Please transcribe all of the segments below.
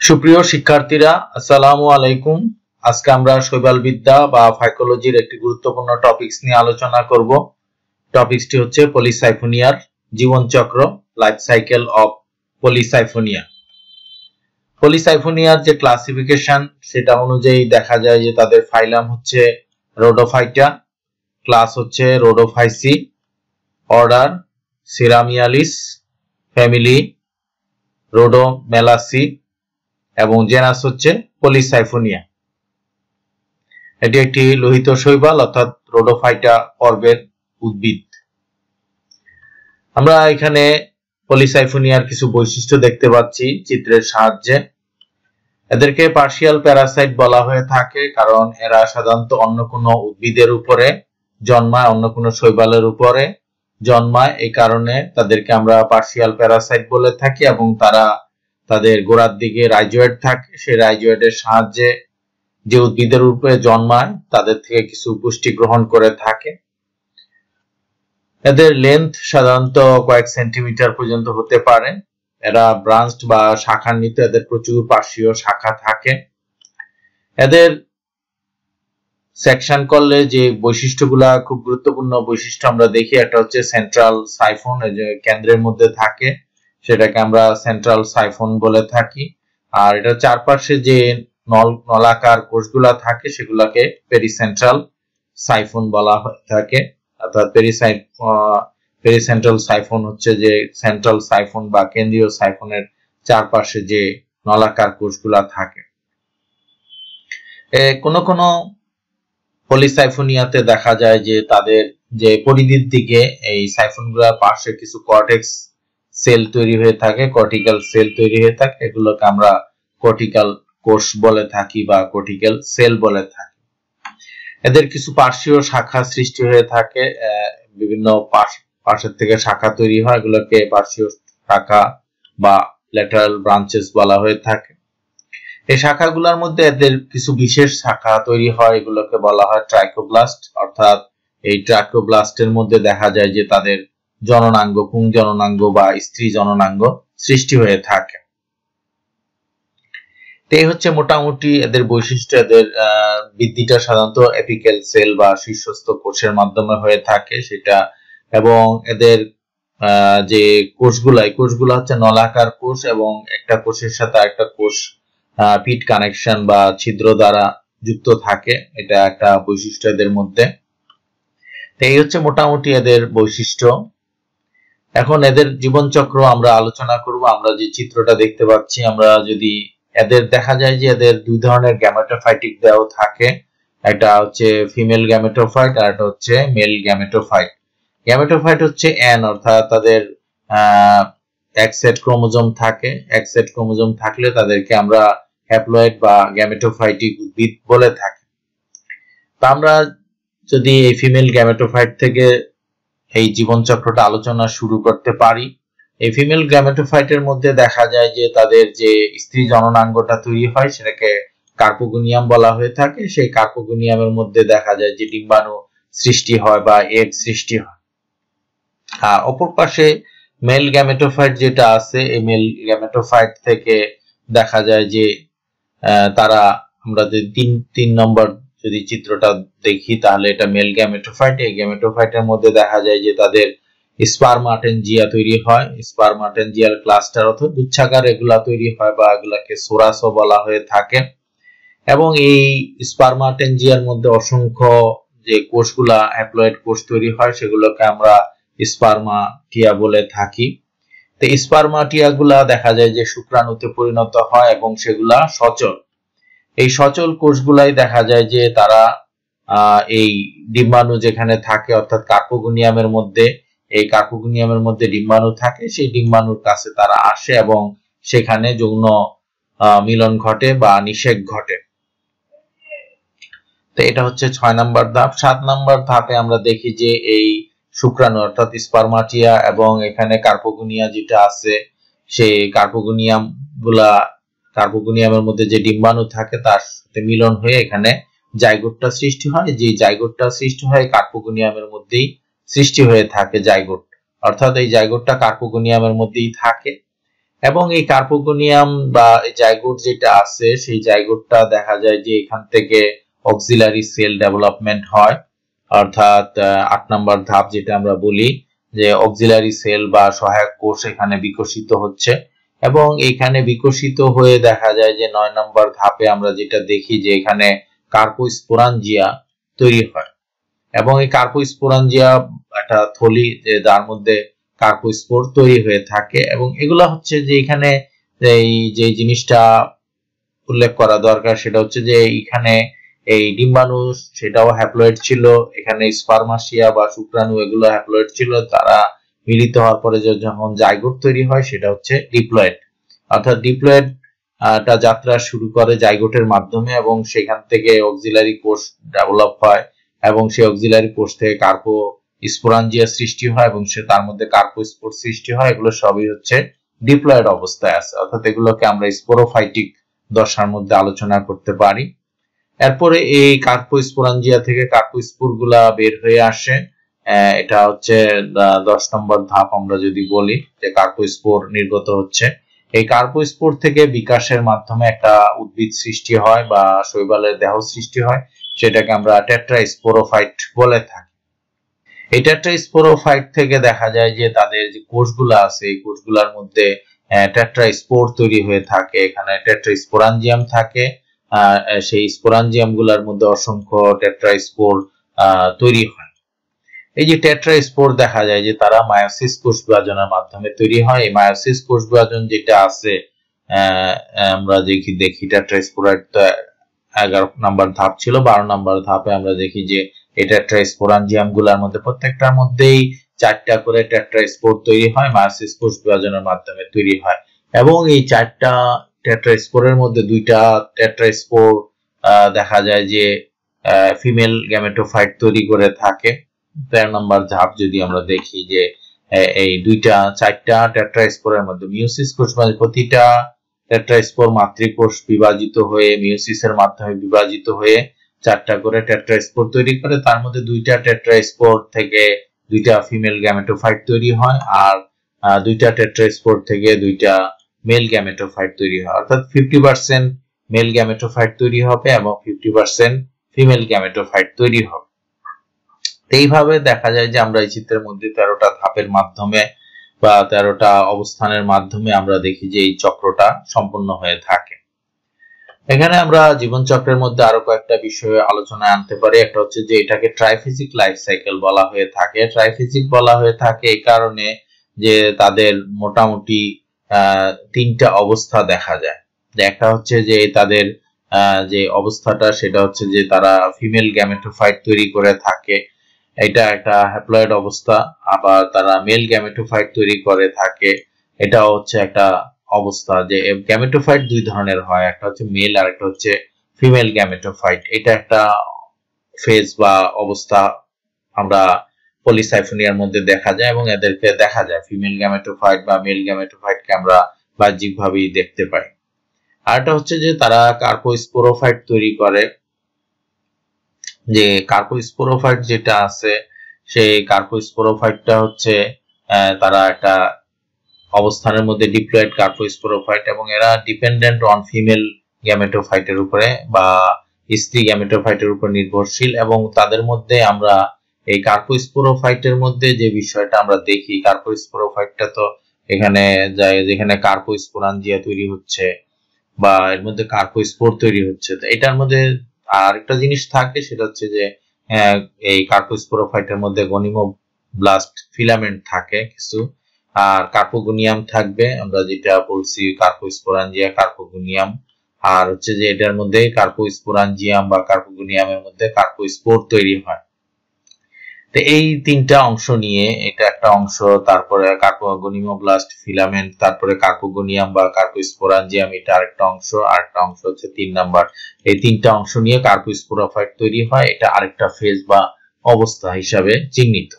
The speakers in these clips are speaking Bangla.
সুপ্রিয় শিক্ষার্থীরা, আসসালামু আলাইকুম। আজকে আমরা শৈবালবিদ্যা বা ফাইকোলজির একটি গুরুত্বপূর্ণ টপিকস নিয়ে আলোচনা করব। টপিকসটি হচ্ছে পলিসাইফোনিয়ার জীবনচক্র, লাইফ সাইকেল অফ পলিসাইফোনিয়া। পলিসাইফোনিয়ার যে ক্লাসিফিকেশন সেটা অনুযায়ী দেখা যায় যে তাদের ফাইলাম হচ্ছে রোডোফাইটা, ক্লাস হচ্ছে রোডোফাইসি, অর্ডার সিরামিয়ালিস, ফ্যামিলি রোডোমেলাসি এবং জেনাস হচ্ছে পলিসাইফোনিয়া। এটি একটি লোহিত শৈবাল অর্থাৎ রোডোফাইটা পর্বের উদ্ভিদ। আমরা এখানে পলিসাইফোনিয়ার কিছু বৈশিষ্ট্য দেখতে পাচ্ছি চিত্রের সাহায্যে। এদেরকে পার্শিয়াল প্যারাসাইট বলা হয়ে থাকে কারণ এরা সাধারণত অন্য কোনো উদ্ভিদের উপরে জন্মায়, অন্য কোনো শৈবালের উপরে জন্মায়। এই কারণে তাদেরকে আমরা পার্শিয়াল প্যারাসাইট বলে থাকি এবং তারা তাদের গোড়ার দিকে রাইজয়েড থাকে। সেই রাইজয়েডের সাহায্যে যে উদ্ভিদের উপরে জন্মায় তাদের থেকে কিছু পুষ্টি গ্রহণ করে থাকে। এদের লেন্থ সাধারণত কয়েক সেন্টিমিটার পর্যন্ত হতে পারে। এরা ব্রাঞ্চড বা শাখান্বিত, এদের প্রচুর পার্শ্বীয় শাখা থাকে। এদের সেকশন করলে যে বৈশিষ্ট্যগুলা খুব গুরুত্বপূর্ণ বৈশিষ্ট্য আমরা দেখি, একটা হচ্ছে সেন্ট্রাল সাইফন, যে কেন্দ্রের মধ্যে থাকে সেটাকে আমরা সেন্ট্রাল সাইফন বলে থাকি। আর এটা চারপাশে যে নলাকার কোষগুলা থাকে সেগুলাকে পেরিসেন্ট্রাল সাইফন বলা হয়ে থাকে। অর্থাৎ পেরিসেন্ট্রাল সাইফন হচ্ছে যে সেন্ট্রাল সাইফন বা কেন্দ্রীয় সাইফনের চারপাশে যে নলাকার কোষগুলা থাকে। কোন কোন পলিসাইফোনিয়াতে দেখা যায় যে তাদের যে পরিধির দিকে এই সাইফনগুলোর পাশে কিছু কর্টেক্স সেল তৈরি হয়ে থাকে, কর্টিক্যাল সেল তৈরি হয়ে থাকে। এগুলোকে আমরা কর্টিক্যাল কোষ বলে থাকি বা কর্টিক্যাল সেল বলে থাকি। এদের কিছু পার্শ্বীয় শাখা সৃষ্টি হয়ে থাকে, বিভিন্ন পাশের থেকে শাখা তৈরি হয়, এগুলোকে পার্শ্বীয় শাখা বা ল্যাটারাল ব্রাঞ্চেস বলা হয়ে থাকে। এই শাখাগুলোর মধ্যে এদের কিছু বিশেষ শাখা তৈরি হয়, এগুলোকে বলা হয় ট্রাইকোব্লাস্ট। অর্থাৎ এই ট্রাইকোব্লাস্টের মধ্যে দেখা যায় যে তাদের জননাঙ্গ, পুংজননাঙ্গ বা স্ত্রী জননাঙ্গ সৃষ্টি হয়ে থাকে। এই হচ্ছে মোটামুটি এদের বৈশিষ্ট্য। এদের বৃদ্ধিটা সাধারণত এপিক্যাল সেল বা শীর্ষস্থ কোষের মাধ্যমে হয়ে থাকে সেটা, এবং এদের যে কোষগুলা হচ্ছে নলাকার কোষ এবং একটা কোষের সাথে আরেকটা কোষ পিট কানেকশন বা ছিদ্র দ্বারা যুক্ত থাকে। এটা একটা বৈশিষ্ট্য এদের মধ্যে। এই হচ্ছে মোটামুটি এদের বৈশিষ্ট্য। এখন এদের জীবনচক্র আমরা আলোচনা করব। আমরা যে চিত্রটা দেখতে পাচ্ছি, আমরা যদি এদের দেখা যায় যে এদের দুই ধরনের গ্যামেটোফাইটিক দেহ থাকে। একটা হচ্ছে ফিমেল গ্যামেটোফাইট আর একটা হচ্ছে মেল গ্যামেটোফাইট। গ্যামেটোফাইট হচ্ছে এন, অর্থাৎ তাদের এক সেট ক্রোমোজোম থাকে। এক সেট ক্রোমোজোম থাকলে তাদেরকে আমরা হ্যাপ্লয়েড বা গ্যামেটোফাইটিক উদ্ভিদ বলে থাকি। তা আমরা যদি এই ফিমেল গ্যামেটোফাইট থেকে এই জীবনচক্রটা আলোচনা শুরু করতে পারি। এই ফিমেল গ্যামেটোফাইটের মধ্যে দেখা যায় যে তাদের যে স্ত্রী জননাঙ্গটা তৈরি হয় সেটাকে কার্পোগোনিয়াম বলা হয়ে থাকে। সেই কার্পোগোনিয়ামের মধ্যে দেখা যায় যে ডিম্বাণু সৃষ্টি হয় বা এগ সৃষ্টি হয়। আর অপর পাশে মেল গ্যামেটোফাইট যেটা আছে, এই মেল গ্যামেটোফাইট থেকে দেখা যায় যে তারা, আমরা যদি তিন নম্বর যদি চিত্রটা দেখি তাহলে এটা মেল গ্যামেটোফাইট। এই গ্যামেটোফাইটের মধ্যে দেখা যায় যে তাদের স্পারমাটেনজিয়া তৈরি হয়। স্পারমাটেনজিয়াল ক্লাস্টার অর্থাৎ গুচ্ছাকার এগুলা তৈরি হয় বা এগুলাকে সোরাসও বলা হয়ে থাকে। এবং এই স্পারমাটেনজিয়ার মধ্যে অসংখ্য যে কোষগুলা হ্যাপ্লয়েড কোষ তৈরি হয় সেগুলোকে আমরা স্পারমাটিয়া বলে থাকি। তো স্পারমাটিয়া গুলা দেখা যায় যে শুক্রাণুতে পরিণত হয় এবং সেগুলা সচল। এই সচল কোষগুলাই দেখা যায় যে তারা এই ডিম্বাণু যেখানে থাকে অর্থাৎ কার্পোগোনিয়ামের মধ্যে, এই কার্পোগোনিয়ামের মধ্যে ডিম্বাণু থাকে, সেই ডিম্বাণুর কাছে তারা আসে এবং সেখানে যৌন মিলন ঘটে বা নিষেক ঘটে। তো এটা হচ্ছে 6 নম্বর ধাপ। 7 নম্বর ধাপে আমরা দেখি যে এই শুক্রাণু অর্থাৎ স্পারমাটিয়া এবং এখানে কার্পোগোনিয়া যেটা আছে, সেই কার্পোগোনিয়ামের মধ্যে যে ডিম্বাণু থাকে তার সাথে মিলন হয়ে এখানে জাইগোটটা সৃষ্টি হয়। যে জাইগোটটা সৃষ্টি হয় কার্পোগোনিয়ামের মধ্যেই সৃষ্টি হয়ে থাকে জাইগোট, অর্থাৎ এই জাইগোটটা কার্পোগোনিয়ামের মধ্যেই থাকে। এবং এই কার্পোগোনিয়াম বা জাইগোট যেটা আছে সেই জাইগোটটা দেখা যায় যে এখান থেকে অক্সিলারি সেল ডেভেলপমেন্ট হয়, অর্থাৎ 8 নম্বর ধাপ যেটা আমরা বলি যে অক্সিলারি সেল বা সহায়ক কোষ এখানে বিকশিত হচ্ছে। এবং এখানে বিকশিত হয়ে দেখা যায় যে 9 নম্বর ধাপে আমরা যেটা দেখি যে এখানে কার্পোস্পোরাঞ্জিয়া তৈরি হয়। এবং এই কার্পোস্পোরাঞ্জিয়া একটা থলি যার মধ্যে কার্পোস্পোর তৈরি হয়ে থাকে। এবং এগুলা হচ্ছে যে এখানে এই যে জিনিসটা উল্লেখ করা দরকার সেটা হচ্ছে যে এখানে এই ডিম্বাণু সেটাও হ্যাপ্লয়েড ছিল, এখানে স্পারমাশিয়া বা শুক্রাণু এগুলো হ্যাপ্লয়েড ছিল, তারা মিলিত হওয়ার পরে যখন জাইগোট তৈরি হয় সেটা হচ্ছে ডিপ্লয়েড। অর্থাৎ ডিপ্লয়েড টা যাত্রা শুরু করে জাইগোটের মাধ্যমে এবং সেখান থেকে অক্সিলারি কোষ ডেভেলপ হয় এবং সেই অক্সিলারি কোষ থেকে কার্পোস্পোরাঞ্জিয়া সৃষ্টি হয় এবং সে তার মধ্যে কার্পোস্পোর সৃষ্টি হয়। এগুলো সবই হচ্ছে ডিপ্লয়েড অবস্থায় আছে, অর্থাৎ এগুলোকে আমরা স্পোরোফাইটিক দশার মধ্যে আলোচনা করতে পারি। এরপরে এই কার্পোস্পোরাঞ্জিয়া থেকে কার্পোস্পোর গুলা বের হয়ে আসে, এটা হচ্ছে 10 নম্বর ধাপ আমরা যদি বলি যে কার্পোস্পোর নির্গত হচ্ছে। এই কার্পোস্পোর থেকে বিকাশের মাধ্যমে একটা উদ্ভিদ সৃষ্টি হয় বা শৈবালের দেহ সৃষ্টি হয়, সেটাকে আমরা টেট্রাস্পোরোফাইট বলে থাকি। এই টেট্রাস্পোরোফাইট থেকে দেখা যায় যে তাদের যে কোষগুলো আছে এই কোষগুলোর মধ্যে টেট্রাস্পোর তৈরি হয়ে থাকে, এখানে টেট্রাস্পোরাঞ্জিয়াম থাকে, সেই স্পোরাঞ্জিয়াম গুলার মধ্যে অসংখ্য টেট্রাস্পোর তৈরি হয়। এই যে টেট্রাস্পোর দেখা যায় যে তারা মায়োসিস কোষ বিভাজনের মাধ্যমে তৈরি হয়। এই মায়োসিস কোষ বিভাজন যেটা আছে আমরা দেখি টেট্রাস্পোরাইট 11 নম্বর ধাপ ছিল, 12 নম্বর ধাপে আমরা দেখি যে এই টেট্রাস্পোরাঞ্জিয়াম গুলার মধ্যে প্রত্যেকটার মধ্যেই 4টা করে টেট্রাস্পোর তৈরি হয়, মায়োসিস কোষ বিভাজনের মাধ্যমে তৈরি হয়। এবং এই 4টা টেট্রাস্পোরের মধ্যে 2টা টেট্রাস্পোর দেখা যায় যে ফিমেল গ্যামেটোফাইট তৈরি করে থাকে। 13 নম্বর ধাপ যদি আমরা দেখি যে এই 4টা টেট্রাস্পোরের মধ্যে মিওসিস কোষ প্রতিটা টেট্রাস্পোর মাতৃকোষ বিভাজিত হয়ে মিওসিসের মাধ্যমে বিভাজিত হয়ে 4টা করে টেট্রাস্পোর তৈরি করে, তার মধ্যে 2টা টেট্রাস্পোর থেকে 2টা ফিমেল গ্যামেটোফাইট তৈরি হয় আর 2টা টেট্রাস্পোর থেকে 2টা মেল গ্যামেটোফাইট তৈরি হয়, অর্থাৎ 50% মেল গ্যামেটোফাইট তৈরি হবে এবং 50% ফিমেল গ্যামেটোফাইট তৈরি হবে। এইভাবে দেখা যায় যে আমরা এই চিত্রের মধ্যে 13টা ধাপের মাধ্যমে বা 13টা অবস্থানের মাধ্যমে আমরা দেখি যে এই চক্রটা সম্পন্ন হয়ে থাকে। এখানে আমরা জীবন চক্রের মধ্যে আরো কয়েকটা বিষয় আলোচনায় আনতে পারি। একটা হচ্ছে যে এটাকে ট্রাইফেসিক লাইফ সাইকেল বলা হয়ে থাকে। ট্রাইফেসিক বলা হয়ে থাকে এই কারণে যে তাদের মোটামুটি 3টা অবস্থা দেখা যায়। যে একটা হচ্ছে যে তাদের যে অবস্থাটা সেটা হচ্ছে যে তারা ফিমেল গ্যামেটোফাইট তৈরি করে থাকে, এটা একটা হ্যাপ্লয়েড অবস্থা। আবার তারা মেল গ্যামেটোফাইট তৈরি করে থাকে, এটা হচ্ছে একটা অবস্থা। যে গ্যামেটোফাইট 2 ধরনের হয়, একটা হচ্ছে মেল আর একটা হচ্ছে ফিমেল গ্যামেটোফাইট। এটা একটা ফেজ বা অবস্থা আমরা পলিসাইফোনিয়ার মধ্যে দেখা যায় এবং এদেরকে দেখা যায় ফিমেল গ্যামেটোফাইট বা মেল গ্যামেটোফাইটকে আমরা বাহ্যিকভাবেই দেখতে পাই। আরটা হচ্ছে যে তারা কার্পোস্পোরোফাইট তৈরি করে। যে কার্পোস্পোরোফাইট যেটা আছে সেই কার্পোস্পোরোফাইটটা হচ্ছে তারা একটা অবস্থানের মধ্যে ডিপ্লয়েড কার্পোস্পোরোফাইট এবং এরা ডিপেন্ডেন্ট অন ফিমেল গ্যামেটোফাইটের উপরে বা স্ত্রী গ্যামেটোফাইটের উপর নির্ভরশীল। এবং তাদের মধ্যে আমরা এই কার্পোস্পোরোফাইটের মধ্যে যে বিষয়টা আমরা দেখি, কার্পোস্পোরোফাইটটা তো এখানে যায় যেখানে কার্পোস্পোরাঞ্জিয়া তৈরি হচ্ছে বা এর মধ্যে কার্পোস্পোর তৈরি হচ্ছে। তো এটার মধ্যে আর একটা জিনিস থাকে সেটা হচ্ছে যে এই কার্পোস্পোরোফাইটের মধ্যে গনিমোব্লাস্ট ফিলামেন্ট থাকে কিছু, আর কার্পোগোনিয়াম থাকবে, আমরা যেটা বলছি কার্পোস্পোরাঞ্জিয়া কার্পোগোনিয়াম। আর হচ্ছে যে এটার মধ্যে কার্পোস্পোরাঞ্জিয়াম বা কার্পোগোনিয়ামের মধ্যে কার্পোস্পোর তৈরি হয়। তো এই 3টা অংশ নিয়ে এটা একটা অংশ, তারপরে গনিমোব্লাস্ট ফিলামেন্ট, তারপরে কার্পোগোনিয়াম বা কার্পোস্পোরাঞ্জিয়াম এটা আরেকটা অংশ, আরেকটা অংশ হচ্ছে 3 নাম্বার। এই 3টা অংশ নিয়ে কার্পোস্পোরোফাইট তৈরি হয়, এটা আরেকটা ফেজ বা অবস্থা হিসাবে চিহ্নিত।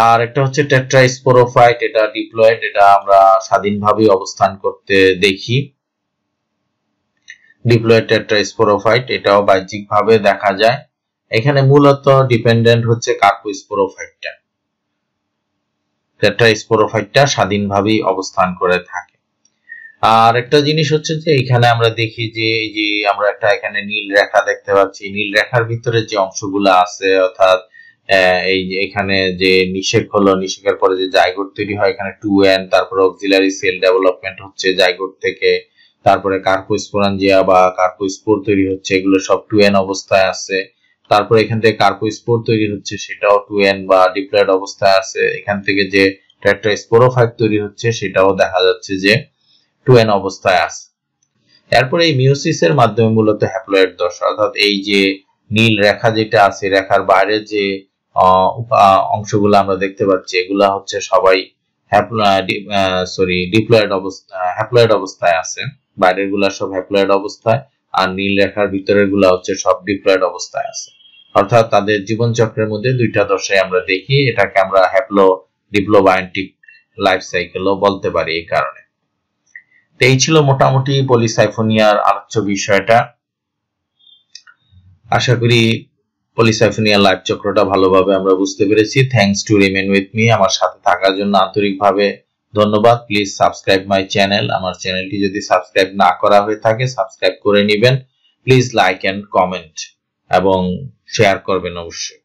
আর একটা হচ্ছে টেট্রাস্পোরোফাইট, এটা ডিপ্লয়েড, এটা আমরা স্বাধীনভাবে অবস্থান করতে দেখি। ডিপ্লয়েড টেট্রাস্পোরোফাইট এটাও বাহ্যিকভাবে দেখা যায়। এখানে মূলত ডিপেন্ডেন্ট হচ্ছে কার্পোস্পোরোফাইটটা, টেট্রাস্পোরোফাইটটা স্বাধীনভাবে অবস্থান করে থাকে। আর একটা জিনিস হচ্ছে যে এখানে আমরা দেখি যে এই যে আমরা একটা এখানে নীল রেখা দেখতে পাচ্ছি, নীল রেখার ভিতরে যে অংশগুলো আছে অর্থাৎ এই যে এখানে যে নিষেক হলো, নিষেকের পরে যে জাইগোট তৈরি হয় এখানে 2n, তারপরে অক্সিলারি সেল ডেভেলপমেন্ট হচ্ছে জাইগোট থেকে, তারপরে কার্পোস্পোরাঞ্জিয়া বা কার্পোস্পোর তৈরি হচ্ছে, এগুলো সব 2n অবস্থায় আছে। তারপরে এখান থেকে কার্পোস্পোর তৈরি হচ্ছে সেটাও 2n বা ডিপ্লয়েড অবস্থায় আছে। এখান থেকে যে টেট্রাস্পোরোফাইট তৈরি হচ্ছে সেটাও দেখা যাচ্ছে যে 2n অবস্থায় আছে। এরপরে এই মিওসিসের মাধ্যমে মূলত হ্যাপ্লয়েড দশা, অর্থাৎ এই যে নীল রেখা যেটা আছে রেখার বাইরে যে অংশগুলো আমরা দেখতে পাচ্ছি এগুলা হচ্ছে সবাই হ্যাপ্লয়েড অবস্থায় আছে। বাইরের গুলা সব হ্যাপ্লয়েড অবস্থায়, আর নীল রেখার ভিতরের গুলা হচ্ছে সব ডিপ্লয়েড অবস্থায় আছে। অর্থাৎ তাদের জীবন চক্রের মধ্যে দুইটা দশায় আমরা দেখি, এটাকে আমরা হ্যাপ্লো-ডিপ্লোবায়ন্টিক লাইফ সাইকেলও বলতে পারি এই কারণে। এই ছিল মোটামুটি পলিসাইফোনিয়ার আলোচ্য বিষয়টা। আশা করি পলিসাইফোনিয়া লাইফ চক্রটা ভালোভাবে আমরা বুঝতে পেরেছি। Thanks to remain with me, আমার সাথে থাকার জন্য আন্তরিকভাবে ধন্যবাদ। Please subscribe my channel. আমার চ্যানেলটি যদি সাবস্ক্রাইব না করা হয়ে থাকে সাবস্ক্রাইব করে নেবেন। প্লিজ লাইক এন্ড কমেন্ট এবং শেয়ার করবেন অবশ্যই।